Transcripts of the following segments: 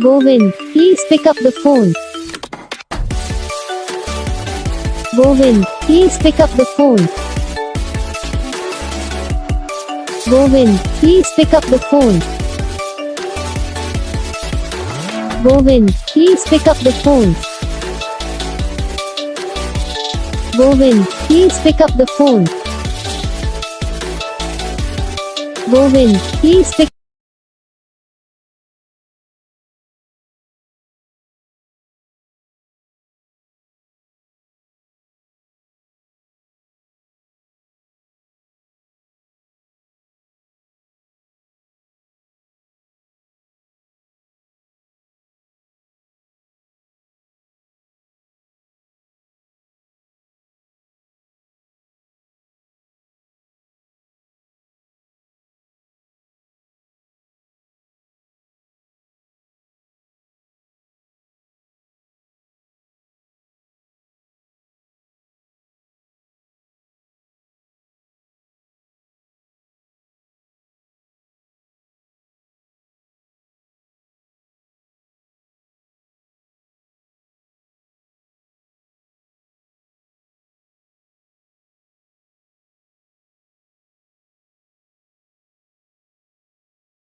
Govind, please pick up the phone. Govind, please pick up the phone. Govind, please pick up the phone. Govind, please pick up the phone. Govind, please pick up the phone. Govind, please pick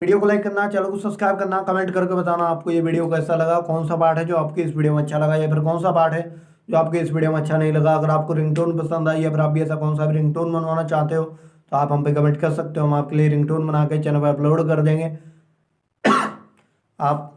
video को like करना, channel को subscribe करना, comment करके बताना आपको ये video कैसा लगा, कौन सा पार्ट है जो आपके इस वीडियो में अच्छा लगा या फिर कौन सा पार्ट है जो आपके इस वीडियो में अच्छा नहीं लगा। अगर आपको रिंगटोन पसंद आई या फिर आप भी ऐसा कौन सा भी रिंगटोन बनवाना चाहते हो तो आप हम पे कमेंट कर सकते हो। हम आपके लिए रिंगटोन बना के चैनल पर अपलोड कर देंगे। आप